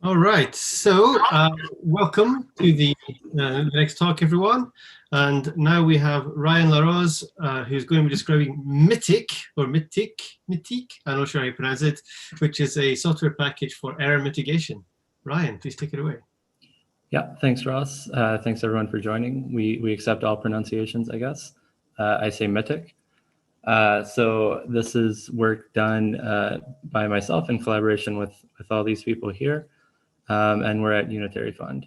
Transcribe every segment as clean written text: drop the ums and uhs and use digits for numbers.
All right, so welcome to the next talk, everyone. And now we have Ryan LaRose, who's going to be describing Mitiq, or Mitiq, I'm not sure how you pronounce it, which is a software package for error mitigation. Ryan, please take it away. Yeah, thanks, Ross. Thanks, everyone, for joining. We accept all pronunciations, I guess. I say Mitiq. So this is work done by myself in collaboration with all these people here. And we're at Unitary Fund.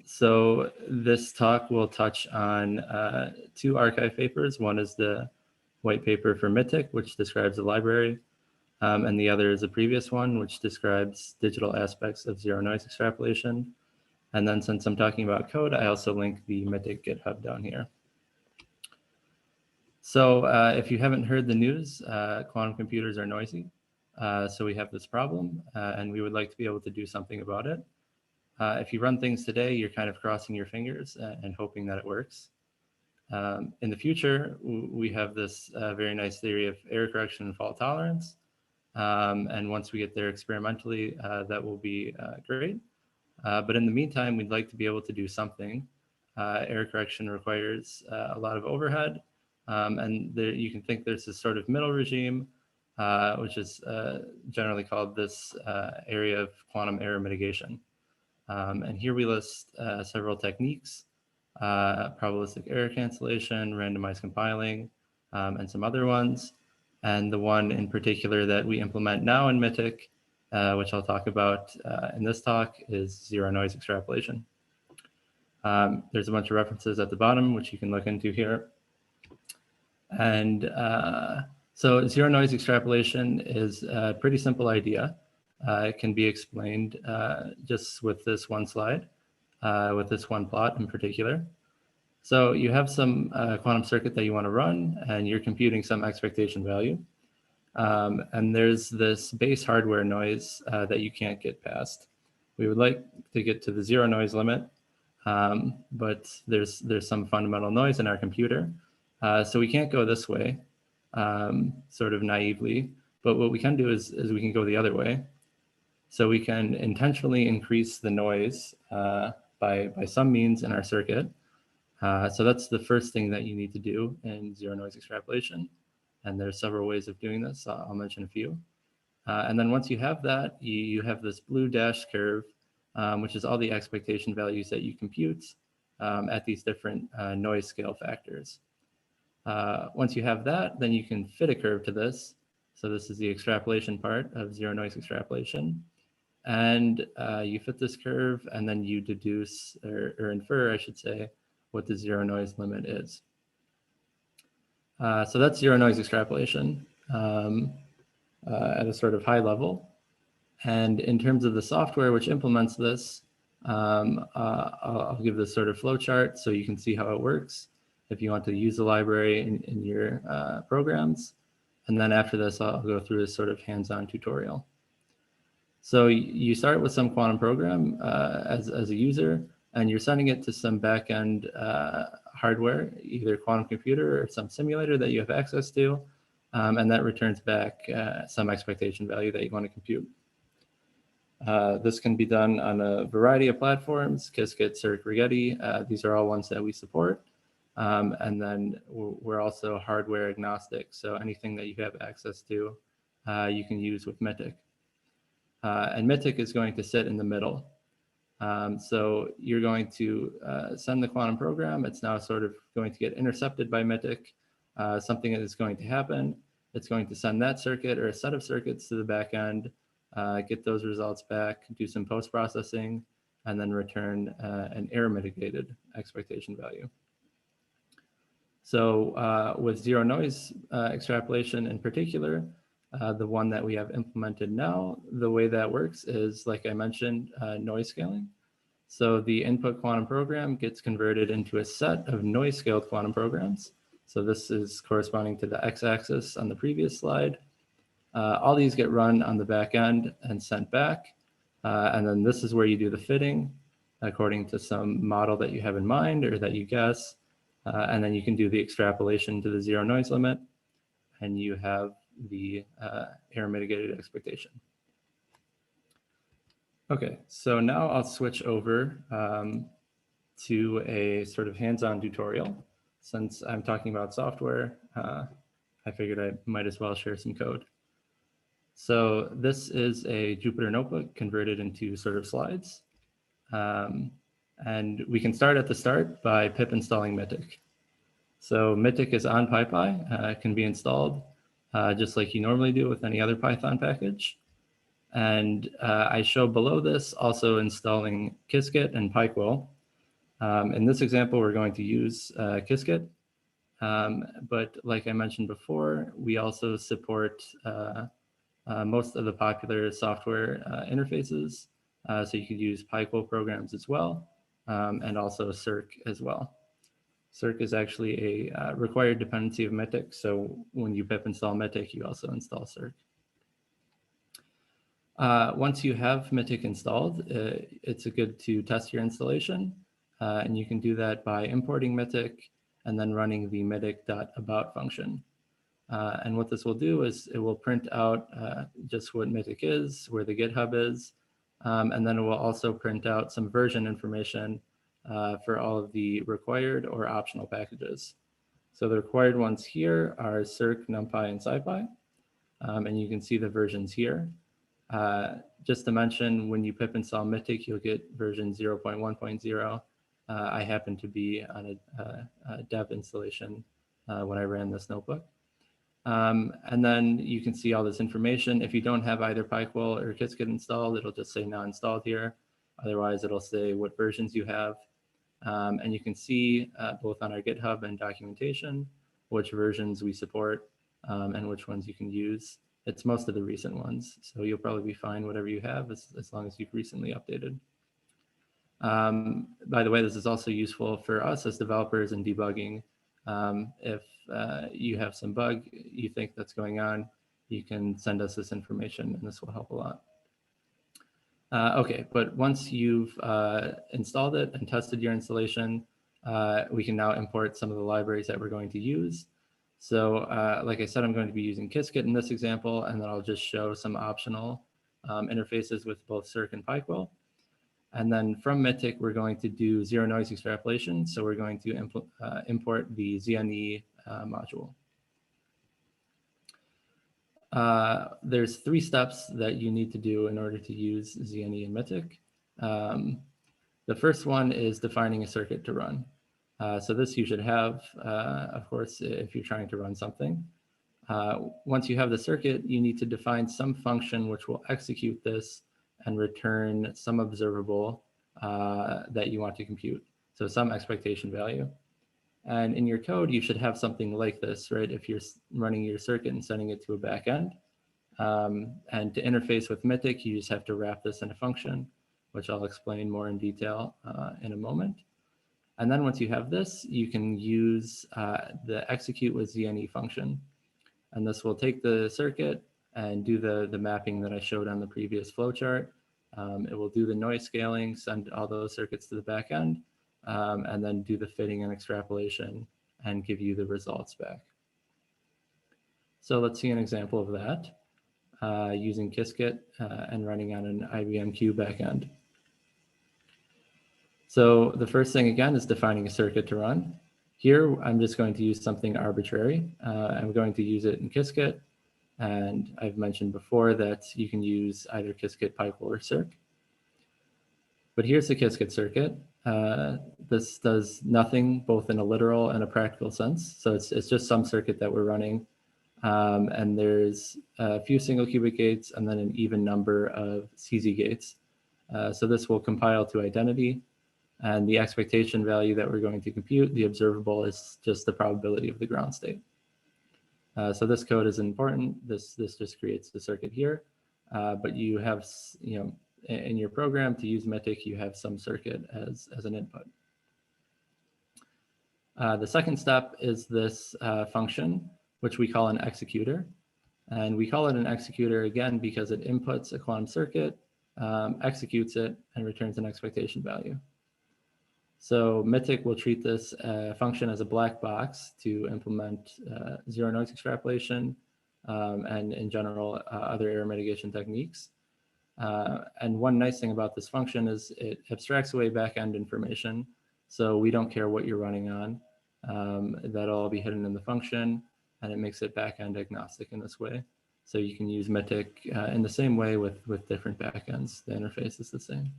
So this talk will touch on two archive papers. One is the white paper for Mitiq, which describes the library, and the other is a previous one, which describes digital aspects of zero noise extrapolation. And then since I'm talking about code, I also link the Mitiq GitHub down here. So if you haven't heard the news, quantum computers are noisy. So we have this problem, and we would like to be able to do something about it. If you run things today, you're kind of crossing your fingers and hoping that it works. In the future, we have this very nice theory of error correction and fault tolerance. And once we get there experimentally, that will be great. But in the meantime, we'd like to be able to do something. Error correction requires a lot of overhead. And there, you can think there's this sort of middle regime, which is generally called this area of quantum error mitigation. And here we list several techniques: probabilistic error cancellation, randomized compiling, and some other ones. And the one in particular that we implement now in Mitiq, which I'll talk about in this talk, is zero noise extrapolation. There's a bunch of references at the bottom, which you can look into here. And so zero noise extrapolation is a pretty simple idea. It can be explained just with this one slide, with this one plot in particular. So you have some quantum circuit that you want to run, and you're computing some expectation value. And there's this base hardware noise that you can't get past. We would like to get to the zero noise limit, but there's some fundamental noise in our computer. So we can't go this way, sort of naively. But what we can do is we can go the other way. So we can intentionally increase the noise by some means in our circuit. So that's the first thing that you need to do in zero noise extrapolation. And there's several ways of doing this. I'll mention a few. And then once you have that, you have this blue dashed curve, which is all the expectation values that you compute at these different noise scale factors. Once you have that, then you can fit a curve to this. So this is the extrapolation part of zero noise extrapolation. And you fit this curve, and then you deduce, or infer, I should say, what the zero noise limit is. So that's zero noise extrapolation at a sort of high level. And in terms of the software which implements this, I'll give this sort of flow chart so you can see how it works if you want to use the library in your programs. And then after this, I'll go through this sort of hands-on tutorial. So you start with some quantum program as a user, and you're sending it to some back-end hardware, either quantum computer or some simulator that you have access to, and that returns back some expectation value that you want to compute. This can be done on a variety of platforms: Qiskit, Cirq, Rigetti. These are all ones that we support. And then we're also hardware agnostic. So anything that you have access to, you can use with Mitiq. And Mitiq is going to sit in the middle. So you're going to send the quantum program. It's now sort of going to get intercepted by Mitiq. Something is going to happen. It's going to send that circuit or a set of circuits to the back end, get those results back, do some post-processing, and then return an error-mitigated expectation value. So with zero noise extrapolation in particular, the one that we have implemented now, the way that works is, like I mentioned, noise scaling. So the input quantum program gets converted into a set of noise scaled quantum programs. So this is corresponding to the x-axis on the previous slide. All these get run on the back end and sent back. And then this is where you do the fitting according to some model that you have in mind or that you guess. And then you can do the extrapolation to the zero noise limit, and you have the error mitigated expectation. Okay, so now I'll switch over to a sort of hands-on tutorial. Since I'm talking about software, I figured I might as well share some code. So this is a Jupyter notebook converted into sort of slides. And we can start at the start by pip installing Mitiq. So Mitiq is on PyPy. It can be installed just like you normally do with any other Python package. And I show below this also installing Qiskit and PyQuil. In this example, we're going to use Qiskit. But like I mentioned before, we also support most of the popular software interfaces. So you could use PyQuil programs as well, and also Circ as well. Circ is actually a required dependency of Mitiq. So when you pip install Mitiq, you also install Circ. Once you have Mitiq installed, it's good to test your installation. And you can do that by importing Mitiq and then running the mitiq.about function. And what this will do is it will print out just what Mitiq is, where the GitHub is, and then it will also print out some version information for all of the required or optional packages. So the required ones here are Circ, NumPy, and SciPy, and you can see the versions here. Just to mention, when you pip install Mitiq, you'll get version 0.1.0. I happen to be on a dev installation when I ran this notebook. And then you can see all this information. If you don't have either PyQuil or Qiskit installed, it'll just say not installed here. Otherwise, it'll say what versions you have. And you can see both on our GitHub and documentation which versions we support and which ones you can use. It's most of the recent ones, so you'll probably be fine whatever you have as long as you've recently updated. By the way, this is also useful for us as developers in debugging. If you have some bug you think that's going on, you can send us this information and this will help a lot. Okay, but once you've installed it and tested your installation, we can now import some of the libraries that we're going to use. So like I said, I'm going to be using Qiskit in this example, and then I'll just show some optional interfaces with both Circ and PyQuil. And then from Mitiq, we're going to do zero noise extrapolation. So we're going to import the ZNE module. There's 3 steps that you need to do in order to use ZNE and Mitiq. The first one is defining a circuit to run. So this you should have, of course, if you're trying to run something. Once you have the circuit, you need to define some function which will execute this and return some observable that you want to compute. So some expectation value. And in your code, you should have something like this, right? If you're running your circuit and sending it to a backend. And to interface with Mitiq, you just have to wrap this in a function, which I'll explain more in detail in a moment. And then once you have this, you can use the execute with ZNE function. And this will take the circuit and do the mapping that I showed on the previous flowchart. It will do the noise scaling, send all those circuits to the back end, and then do the fitting and extrapolation and give you the results back. So let's see an example of that using Qiskit and running on an IBM backend. So the first thing again is defining a circuit to run. Here, I'm just going to use something arbitrary. I'm going to use it in Qiskit. And I've mentioned before that you can use either Qiskit, PyQuil, or Circ. But here's the Qiskit circuit. This does nothing both in a literal and a practical sense. So it's just some circuit that we're running. And there's a few single qubit gates and then an even number of CZ gates. So this will compile to identity. And the expectation value that we're going to compute, the observable, is just the probability of the ground state. So this code is important. This just creates the circuit here. But you have, in your program to use Mitiq, you have some circuit as an input. The second step is this function, which we call an executor. And we call it an executor, again, because it inputs a quantum circuit, executes it, and returns an expectation value. So Mitiq will treat this function as a black box to implement zero noise extrapolation and in general other error mitigation techniques. And one nice thing about this function is it abstracts away backend information. So we don't care what you're running on. That'll all be hidden in the function, and it makes it backend agnostic in this way. So you can use Mitiq in the same way with different backends. The interface is the same.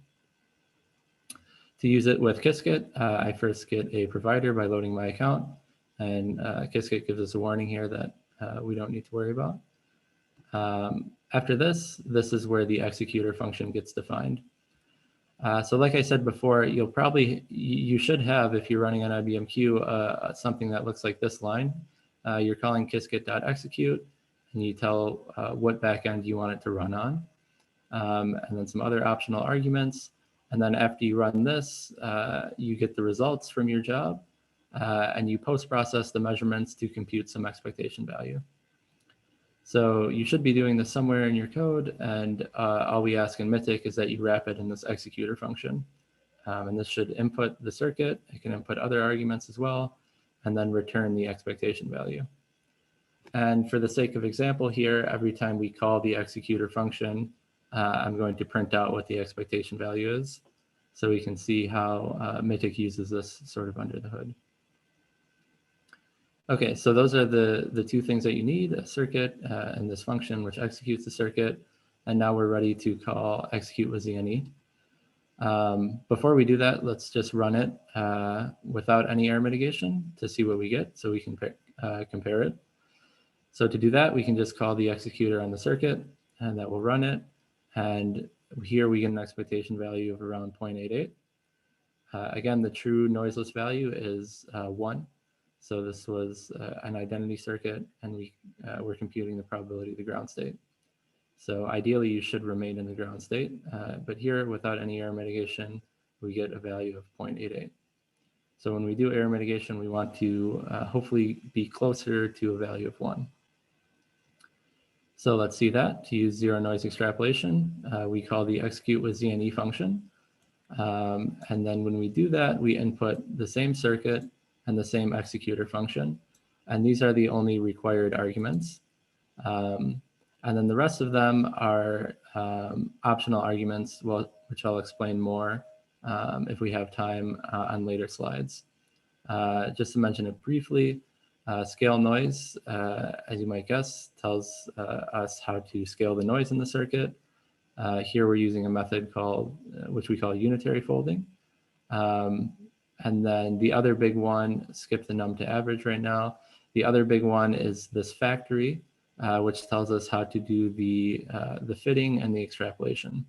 To use it with Qiskit, I first get a provider by loading my account, and Qiskit gives us a warning here that we don't need to worry about. After this is where the executor function gets defined. So like I said before, you should have, if you're running on IBMQ, something that looks like this line. You're calling qiskit.execute, and you tell what backend you want it to run on, and then some other optional arguments. And then after you run this, you get the results from your job, and you post-process the measurements to compute some expectation value. So you should be doing this somewhere in your code, and all we ask in Mitiq is that you wrap it in this executor function. And this should input the circuit. It can input other arguments as well, and then return the expectation value. And for the sake of example here, every time we call the executor function, I'm going to print out what the expectation value is, so we can see how Mitiq uses this sort of under the hood. Okay, so those are the two things that you need, a circuit and this function which executes the circuit. And now we're ready to call execute with ZNE. Before we do that, let's just run it without any error mitigation to see what we get, so we can compare it. So to do that, we can just call the executor on the circuit, and that will run it. And here we get an expectation value of around 0.88. Again, the true noiseless value is 1. So this was an identity circuit, and we're computing the probability of the ground state. So ideally, you should remain in the ground state. But here, without any error mitigation, we get a value of 0.88. So when we do error mitigation, we want to hopefully be closer to a value of 1. So let's see that. To use zero noise extrapolation, we call the execute with ZNE function. And then when we do that, we input the same circuit and the same executor function. And these are the only required arguments. And then the rest of them are optional arguments, which I'll explain more if we have time on later slides. Just to mention it briefly, scale noise, as you might guess, tells us how to scale the noise in the circuit. Here we're using a method which we call unitary folding. And then the other big one, skip the num to average right now. The other big one is this factory, which tells us how to do the fitting and the extrapolation.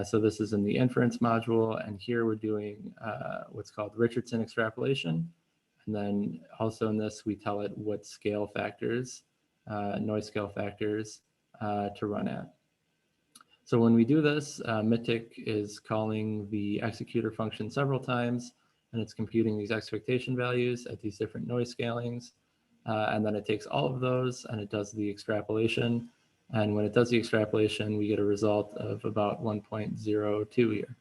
So this is in the inference module, and here we're doing what's called Richardson extrapolation. And then also in this, we tell it what scale factors, noise scale factors to run at. So when we do this, Mitiq is calling the executor function several times, and it's computing these expectation values at these different noise scalings. And then it takes all of those and it does the extrapolation. And when it does the extrapolation, we get a result of about 1.02 here,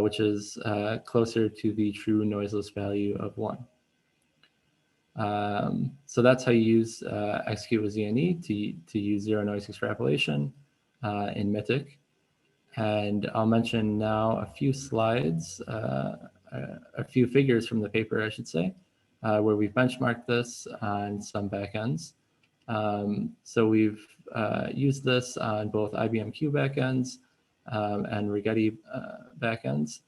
which is closer to the true noiseless value of 1. So that's how you use execute with ZNE to use zero noise extrapolation in Mitiq. And I'll mention now a few slides, a few figures from the paper, I should say, where we've benchmarked this on some backends. So we've used this on both IBMQ backends and Rigetti backends.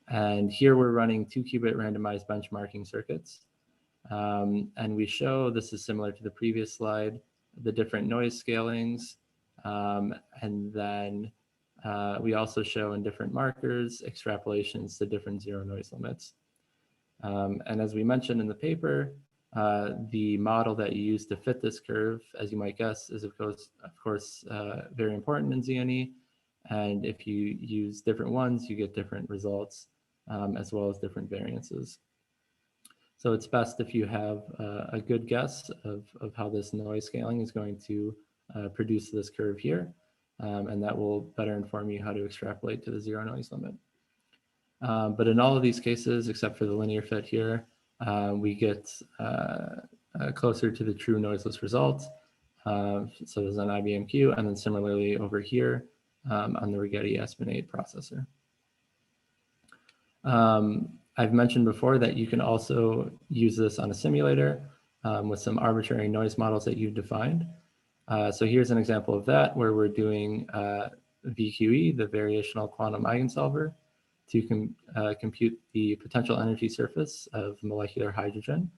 And here we're running 2-qubit randomized benchmarking circuits. And we show, this is similar to the previous slide, the different noise scalings. And then we also show in different markers extrapolations to different zero noise limits. And as we mentioned in the paper, the model that you use to fit this curve, as you might guess, is of course very important in ZNE. And if you use different ones, you get different results, as well as different variances. So it's best if you have a good guess of how this noise scaling is going to produce this curve here. And that will better inform you how to extrapolate to the zero noise limit. But in all of these cases, except for the linear fit here, we get closer to the true noiseless result. So there's an IBMQ, and then similarly over here, on the Rigetti Esplanade processor. I've mentioned before that you can also use this on a simulator with some arbitrary noise models that you've defined. So here's an example of that where we're doing VQE, the variational quantum eigensolver, to compute the potential energy surface of molecular hydrogen.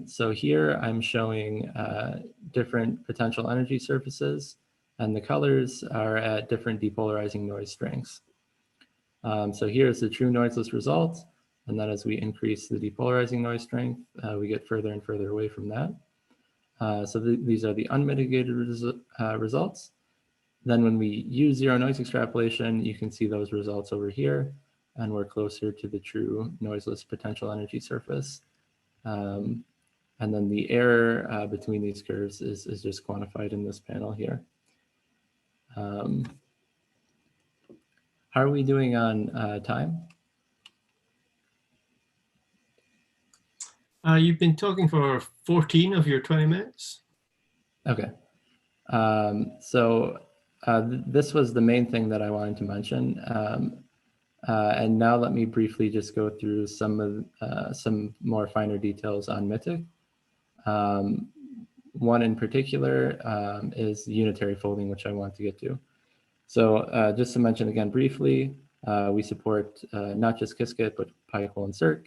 So here I'm showing different potential energy surfaces, and the colors are at different depolarizing noise strengths. So here's the true noiseless result, and then as we increase the depolarizing noise strength, we get further and further away from that. So these are the unmitigated results. Then when we use zero noise extrapolation, you can see those results over here, and we're closer to the true noiseless potential energy surface. And then the error between these curves is just quantified in this panel here. How are we doing on time? You've been talking for 14 of your 20 minutes. Okay. This was the main thing that I wanted to mention. And now let me briefly just go through some more finer details on Mitiq. One in particular is unitary folding, which I want to get to. So just to mention again briefly, we support not just Qiskit, but Pike and Cirq.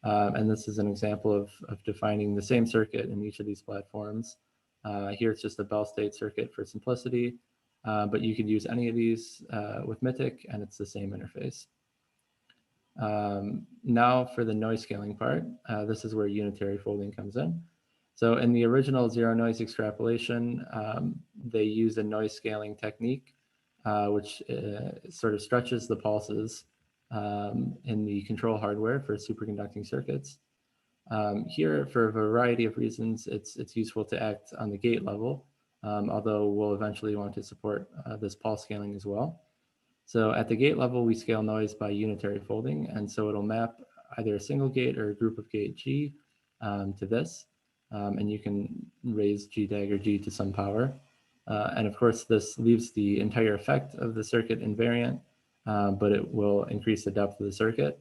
And this is an example of defining the same circuit in each of these platforms. Here it's just a Bell state circuit for simplicity, but you could use any of these with Mitiq, and it's the same interface. Now for the noise scaling part, this is where unitary folding comes in. So in the original zero noise extrapolation, they used a noise scaling technique, which sort of stretches the pulses in the control hardware for superconducting circuits. Here, for a variety of reasons, it's useful to act on the gate level, although we'll eventually want to support this pulse scaling as well. So at the gate level, we scale noise by unitary folding, and so it'll map either a single gate or a group of gate G to this, and you can raise G dagger G to some power. And of course, this leaves the entire effect of the circuit invariant, but it will increase the depth of the circuit,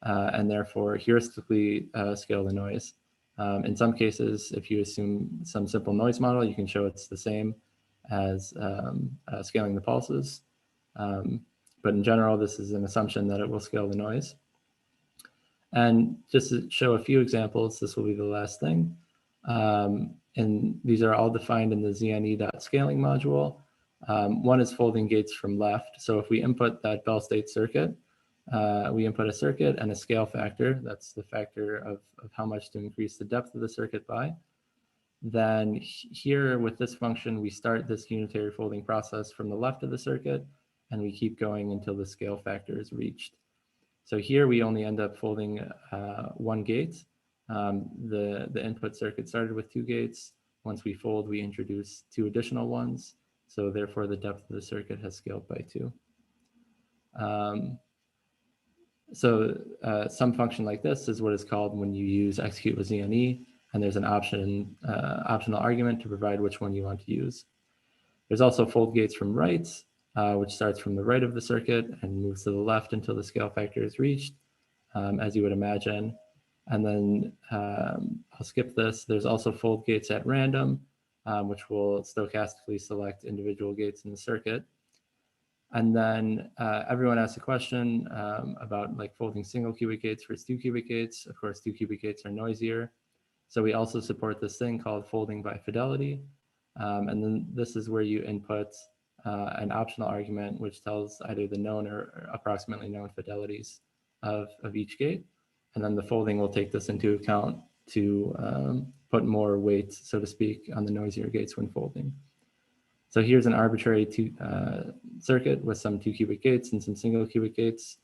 and therefore heuristically scale the noise. In some cases, if you assume some simple noise model, you can show it's the same as scaling the pulses. But in general, this is an assumption that it will scale the noise. And just to show a few examples, this will be the last thing. And these are all defined in the zne.scaling module. One is folding gates from left. So if we input that Bell state circuit, we input a circuit and a scale factor. That's the factor of how much to increase the depth of the circuit by. Then here with this function, we start this unitary folding process from the left of the circuit, and we keep going until the scale factor is reached. So here we only end up folding one gate. The input circuit started with 2 gates. Once we fold, we introduce 2 additional ones. So therefore the depth of the circuit has scaled by 2. Some function like this is what is called when you use execute with ZNE, and there's an optional argument to provide which one you want to use. There's also fold gates from right, which starts from the right of the circuit and moves to the left until the scale factor is reached, as you would imagine. And then I'll skip this. There's also fold gates at random, which will stochastically select individual gates in the circuit. And then everyone asked a question about like folding single cubic gates versus 2 cubic gates. Of course, 2 cubic gates are noisier. So we also support this thing called folding by fidelity. And then this is where you input an optional argument, which tells either the known or approximately known fidelities of each gate. And then the folding will take this into account to put more weight, so to speak, on the noisier gates when folding. So here's an arbitrary circuit with some 2 cubic gates and some single cubic gates.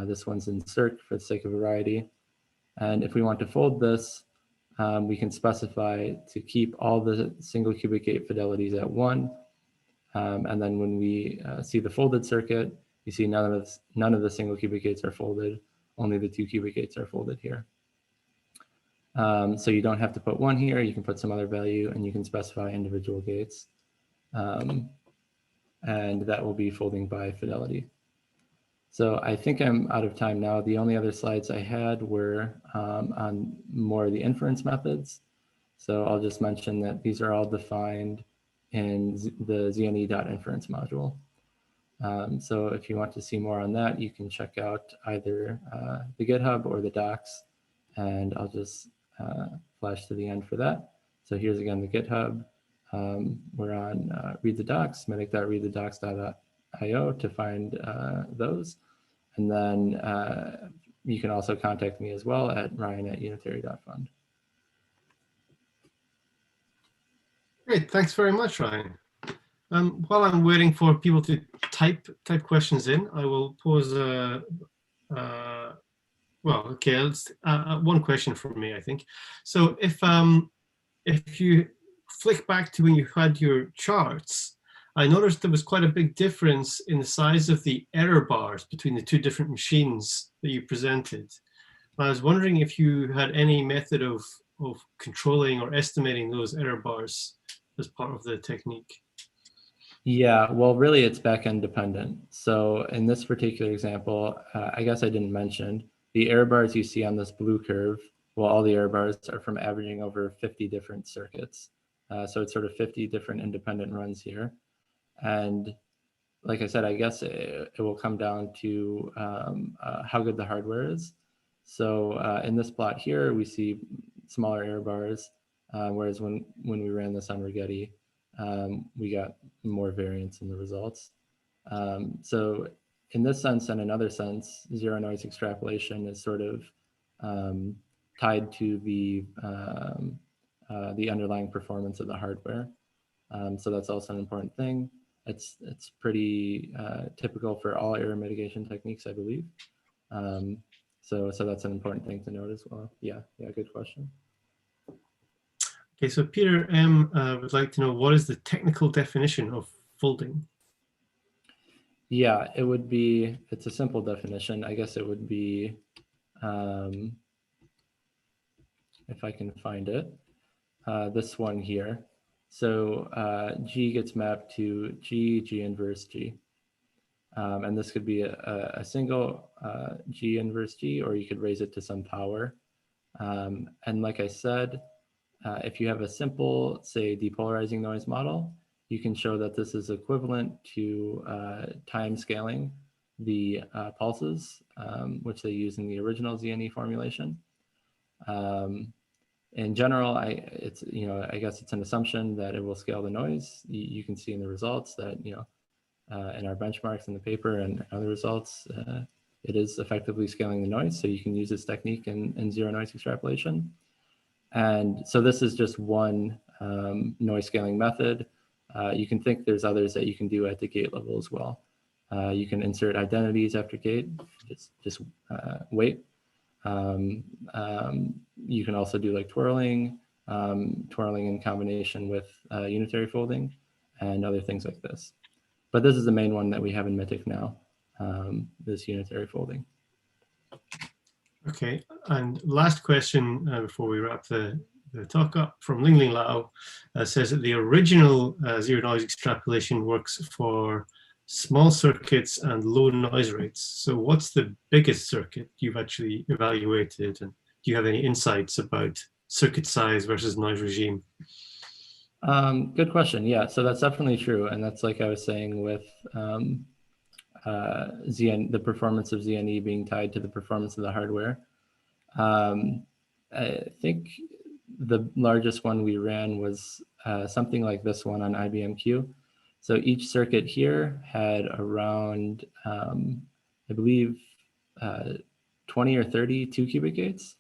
This one's in Cirq for the sake of variety. And if we want to fold this, we can specify to keep all the single cubic gate fidelities at 1. And then when we see the folded circuit, you see none of the single cubic gates are folded. Only the 2 cubic gates are folded here. So you don't have to put 1 here. You can put some other value, and you can specify individual gates. and that will be folding by fidelity. So I think I'm out of time now. The only other slides I had were on more of the inference methods. So I'll just mention that these are all defined in the zne.inference module. So if you want to see more on that, you can check out either the GitHub or the docs, and I'll just flash to the end for that. So here's again the GitHub. We're on read the docs, mitiq.readthedocs.io to find those. And then you can also contact me as well at ryan@unitary.fund. Great, thanks very much, Ryan. While I'm waiting for people to type questions in, I will pose well, okay, let's, one question from me, I think. So if you flick back to when you had your charts, I noticed there was quite a big difference in the size of the error bars between the two different machines that you presented. I was wondering if you had any method of controlling or estimating those error bars as part of the technique. Yeah, well, really it's backend dependent. So in this particular example, I guess I didn't mention, the error bars you see on this blue curve, well, all the error bars are from averaging over 50 different circuits. So it's sort of 50 different independent runs here. And like I said, I guess it will come down to how good the hardware is. So in this plot here, we see smaller error bars, whereas when we ran this on Rigetti, we got more variance in the results. So in this sense and another sense, zero noise extrapolation is sort of tied to the underlying performance of the hardware. So that's also an important thing. It's pretty typical for all error mitigation techniques, I believe. So that's an important thing to note as well. Yeah, good question. Okay, so Peter M. Would like to know, what is the technical definition of folding? Yeah, it would be, it's a simple definition. I guess it would be, if I can find it, this one here. So G gets mapped to G inverse G. And this could be a single G inverse G, or you could raise it to some power. And like I said, if you have a simple, say, depolarizing noise model, you can show that this is equivalent to time scaling the pulses, which they use in the original ZNE formulation. In general, I guess it's an assumption that it will scale the noise. You can see in the results that, in our benchmarks in the paper and other results, it is effectively scaling the noise. So you can use this technique in zero noise extrapolation. And so this is just one noise scaling method. You can think there's others that you can do at the gate level as well. You can insert identities after gate, just wait. You can also do like twirling in combination with unitary folding and other things like this. But this is the main one that we have in Mitiq now, this unitary folding. Okay, and last question before we wrap the talk up from Ling Ling Lao says that the original zero noise extrapolation works for small circuits and low noise rates. So what's the biggest circuit you've actually evaluated, and do you have any insights about circuit size versus noise regime? Good question. Yeah, so that's definitely true, and that's like I was saying with the performance of ZNE being tied to the performance of the hardware. I think the largest one we ran was something like this one on IBMQ. So each circuit here had around, I believe, 20 or 30 2-qubit gates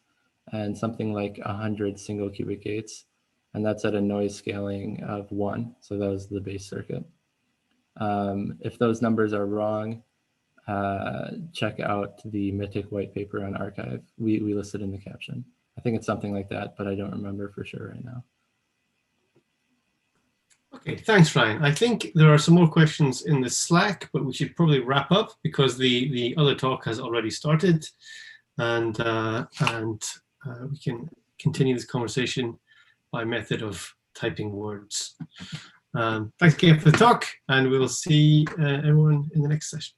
and something like 100 single qubit gates. And that's at a noise scaling of 1. So that was the base circuit. If those numbers are wrong, check out the Mitiq white paper on arXiv. We listed in the caption. I think it's something like that, but I don't remember for sure right now. Okay, thanks, Ryan. I think there are some more questions in the Slack, but we should probably wrap up because the other talk has already started, and we can continue this conversation by method of typing words. Thanks again for the talk, and we'll see everyone in the next session.